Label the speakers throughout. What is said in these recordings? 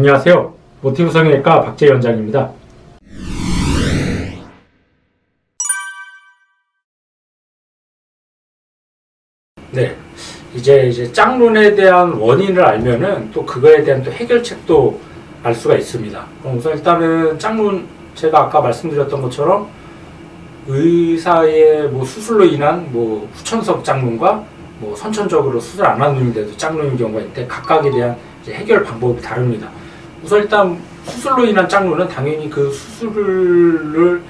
Speaker 1: 안녕하세요. 모티브 성형외과 박재희 원장입니다. 네, 이제 짝눈에 대한 원인을 알면은 또 그거에 대한 또 해결책도 알 수가 있습니다. 그럼 우선 일단은 짝눈, 제가 아까 말씀드렸던 것처럼 의사의 수술로 인한 후천성 짝눈과 선천적으로 수술 안 한 눈인데도 짝눈인 경우가 있는데 각각에 대한 해결 방법이 다릅니다. 우선 일단 수술로 인한 짝눈은 당연히 그 수술을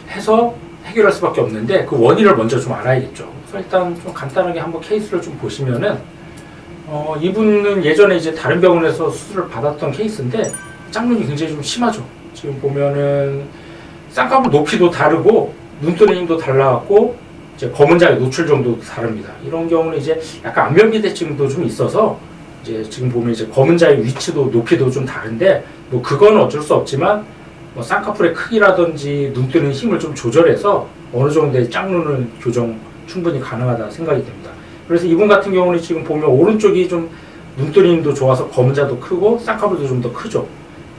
Speaker 1: 해서 해결할 수밖에 없는데 그 원인을 먼저 좀 알아야겠죠. 그래서 일단 좀 간단하게 한번 케이스를 좀 보시면은 이분은 예전에 이제 다른 병원에서 수술을 받았던 케이스인데 짝눈이 굉장히 좀 심하죠. 지금 보면은 쌍꺼풀 높이도 다르고 눈두레님도 달라갖고 이제 검은자의 노출 정도도 다릅니다. 이런 경우는 이제 약간 안면비대증도 좀 있어서 이제 지금 보면 이제 검은자의 위치도 높이도 좀 다른데 그거는 어쩔 수 없지만 쌍꺼풀의 크기라든지 눈뜨는 힘을 좀 조절해서 어느 정도의 짝눈을 교정 충분히 가능하다 생각이 됩니다. 그래서 이분 같은 경우는 지금 보면 오른쪽이 좀 눈뜨림도 좋아서 검은자도 크고 쌍꺼풀도 좀 더 크죠.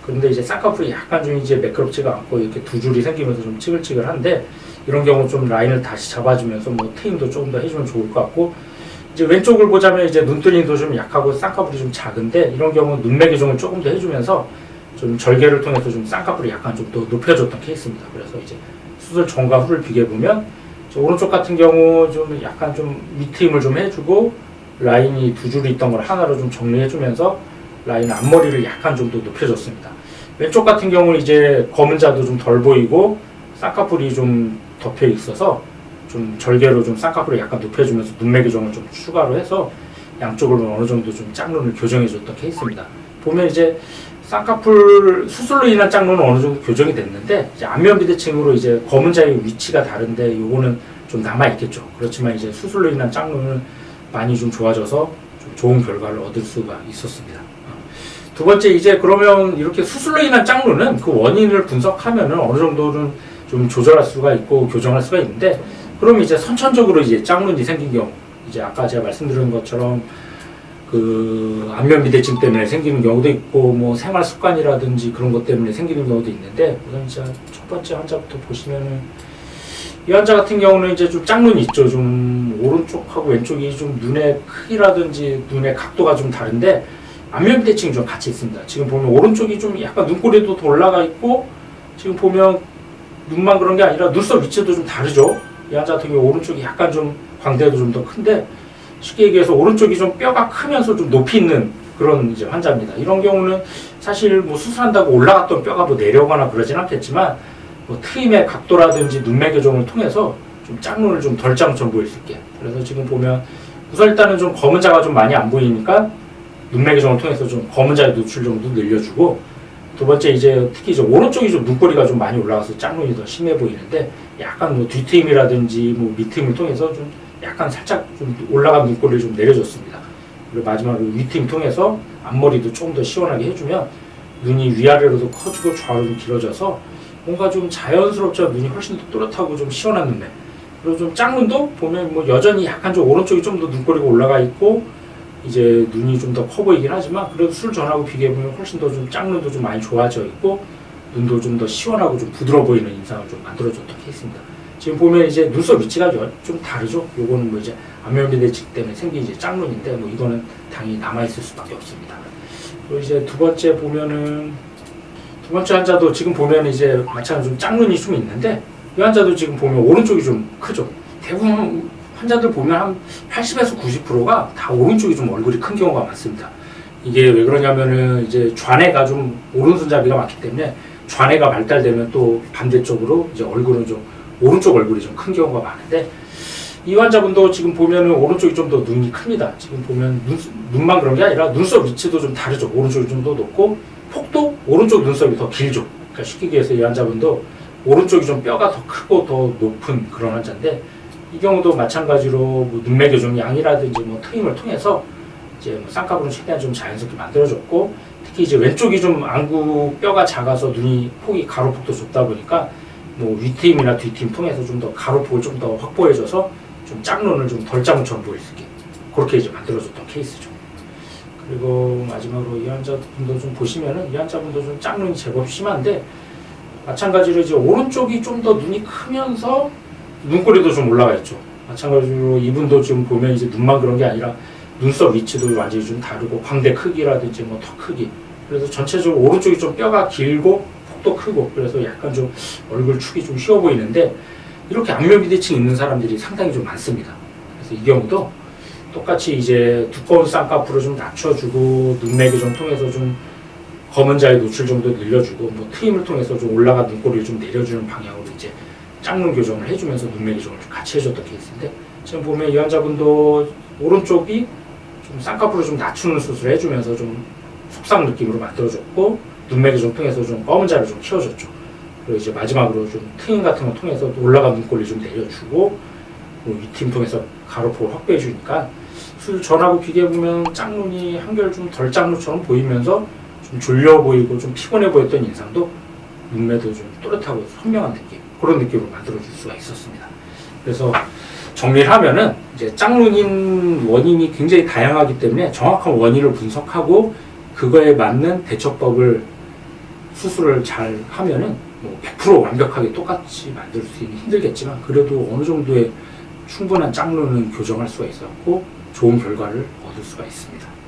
Speaker 1: 그런데 이제 쌍꺼풀이 약간 좀 이제 매끄럽지가 않고 이렇게 두 줄이 생기면서 좀 찌글찌글한데 이런 경우 좀 라인을 다시 잡아주면서 트임도 조금 더 해주면 좋을 것 같고, 이제 왼쪽을 보자면 이제 눈뜨림도 좀 약하고 쌍꺼풀이 좀 작은데 이런 경우는 눈매 교정을 조금 더 해주면서 좀 절개를 통해서 좀 쌍꺼풀이 약간 좀 더 높여줬던 케이스입니다. 그래서 이제 수술 전과 후를 비교해 보면 오른쪽 같은 경우 좀 약간 좀 밑트임을 좀 해주고 라인이 두 줄이 있던 걸 하나로 좀 정리해주면서 라인 앞머리를 약간 좀 더 높여줬습니다. 왼쪽 같은 경우는 이제 검은자도 좀 덜 보이고 쌍꺼풀이 좀 덮여 있어서 좀 절개로 좀 쌍꺼풀을 약간 높여주면서 눈매 교정을 좀 추가로 해서 양쪽으로 어느 정도 좀 짝눈을 교정해줬던 케이스입니다. 보면 이제 쌍꺼풀 수술로 인한 짝눈은 어느 정도 교정이 됐는데 이제 안면비대칭으로 이제 검은자의 위치가 다른데 요거는 좀 남아 있겠죠. 그렇지만 이제 수술로 인한 짝눈은 많이 좀 좋아져서 좀 좋은 결과를 얻을 수가 있었습니다. 두 번째, 이제 그러면 이렇게 수술로 인한 짝눈은 그 원인을 분석하면은 어느 정도는 좀 조절할 수가 있고 교정할 수가 있는데, 그럼 이제 선천적으로 이제 짝눈이 생긴 경우, 이제 아까 제가 말씀드린 것처럼 그 안면비대증 때문에 생기는 경우도 있고 생활 습관이라든지 그런 것 때문에 생기는 경우도 있는데, 우선 첫 번째 환자부터 보시면은 이 환자 같은 경우는 이제 좀 짝눈이 있죠. 좀 오른쪽하고 왼쪽이 좀 눈의 크기라든지 눈의 각도가 좀 다른데 안면비대증이 좀 같이 있습니다. 지금 보면 오른쪽이 좀 약간 눈꼬리도 더 올라가 있고, 지금 보면 눈만 그런 게 아니라 눈썹 위치도 좀 다르죠. 이 환자 같은 경우 오른쪽이 약간 좀 광대도 좀 더 큰데, 쉽게 얘기해서 오른쪽이 좀 뼈가 크면서 좀 높이 있는 그런 이제 환자입니다. 이런 경우는 사실 수술한다고 올라갔던 뼈가 내려오거나 그러진 않겠지만 트임의 각도라든지 눈매 교정을 통해서 좀 짝눈을 좀 덜 짱처럼 보일 수 있게. 그래서 지금 보면 우선 일단은 좀 검은자가 좀 많이 안 보이니까 눈매 교정을 통해서 좀 검은자의 노출 정도 늘려주고, 두 번째 이제 특히 이제 오른쪽이 좀 눈꼬리가 좀 많이 올라가서 짝눈이 더 심해 보이는데 약간 뒤트임이라든지 밑트임을 통해서 좀 약간 살짝 좀 올라간 눈꼬리를 좀 내려줬습니다. 그리고 마지막으로 윗트임 통해서 앞머리도 조금 더 시원하게 해주면 눈이 위아래로도 커지고 좌우로 좀 길어져서 뭔가 좀 자연스럽죠. 눈이 훨씬 더 또렷하고 좀 시원한 눈매. 그리고 좀 짝눈도 보면 여전히 약간 좀 오른쪽이 좀 더 눈꼬리가 올라가 있고 이제 눈이 좀 더 커 보이긴 하지만 그래도 술 전하고 비교해보면 훨씬 더 좀 짝눈도 좀 많이 좋아져 있고 눈도 좀 더 시원하고 좀 부드러워 보이는 인상을 좀 만들어줬던 케이스입니다. 지금 보면 이제 눈썹 위치가 좀 다르죠. 요거는 이제 안면비대증 때문에 생긴 이제 짝눈인데 이거는 당연히 남아있을 수밖에 없습니다. 그리고 이제 두 번째 보면은 두 번째 환자도 지금 보면 이제 마찬가지로 좀 짝눈이 좀 있는데 이 환자도 지금 보면 오른쪽이 좀 크죠. 대부분 환자들 보면 한 80에서 90%가 다 오른쪽이 좀 얼굴이 큰 경우가 많습니다. 이게 왜 그러냐면은 이제 좌뇌가 좀 오른손잡이가 많기 때문에 좌뇌가 발달되면 또 반대쪽으로 이제 얼굴은 좀 오른쪽 얼굴이 좀 큰 경우가 많은데, 이 환자분도 지금 보면은 오른쪽이 좀 더 눈이 큽니다. 지금 보면 눈만 그런 게 아니라 눈썹 위치도 좀 다르죠. 오른쪽이 좀 더 높고 폭도 오른쪽 눈썹이 더 길죠. 그러니까 쉽게 얘기해서 이 환자분도 오른쪽이 좀 뼈가 더 크고 더 높은 그런 환자인데, 이 경우도 마찬가지로 눈매 교정 양이라든지 트임을 통해서 이제 쌍꺼풀은 최대한 좀 자연스럽게 만들어줬고, 특히 이제 왼쪽이 좀 안구 뼈가 작아서 눈이 폭이 가로폭도 좁다 보니까 윗트임이나 뒤트임 통해서 좀 더 가로폭을 좀 더 확보해줘서 좀 짝눈을 좀 덜 짝눈처럼 보일 수 있게 그렇게 이제 만들어줬던 케이스죠. 그리고 마지막으로 이 환자분도 좀 보시면은 이 환자분도 좀 짝눈이 제법 심한데 마찬가지로 이제 오른쪽이 좀 더 눈이 크면서 눈꼬리도 좀 올라가 있죠. 마찬가지로 이분도 지금 보면 이제 눈만 그런 게 아니라 눈썹 위치도 완전히 좀 다르고 광대 크기라든지 뭐 턱 크기. 그래서 전체적으로 오른쪽이 좀 뼈가 길고 폭도 크고 그래서 약간 좀 얼굴 축이 좀 휘어 보이는데 이렇게 안면비대증 있는 사람들이 상당히 좀 많습니다. 그래서 이 경우도 똑같이 이제 두꺼운 쌍꺼풀을 좀 낮춰주고 눈매교 좀 통해서 좀 검은 자의 노출 정도 늘려주고 뭐 트임을 통해서 좀 올라간 눈꼬리를 좀 내려주는 방향으로 이제 짝눈 교정을 해주면서 눈매 교정을 좀 같이 해줬던 케이스인데 지금 보면 이 환자분도 오른쪽이 좀 쌍꺼풀을 좀 낮추는 수술을 해주면서 좀 속상 느낌으로 만들어줬고 눈매 교정 통해서 좀 검은 자를 좀 키워줬죠. 그리고 이제 마지막으로 좀 트임 같은 거 통해서 올라간 눈꼬리 좀 내려주고 뭐 위팀 통해서 가로폭을 확보해 주니까 수술 전하고 비교해 보면 짝눈이 한결 좀 덜 짝눈처럼 보이면서 좀 졸려 보이고 좀 피곤해 보였던 인상도 눈매도 좀 또렷하고 선명한 느낌 그런 느낌으로 만들어줄 수가 있었습니다. 그래서 정리를 하면은 이제 짝눈인 원인이 굉장히 다양하기 때문에 정확한 원인을 분석하고 그거에 맞는 대처법을 수술을 잘 하면은 뭐 100% 완벽하게 똑같이 만들 수 있는 힘들겠지만 그래도 어느 정도의 충분한 짝눈은 교정할 수가 있었고 좋은 결과를 얻을 수가 있습니다.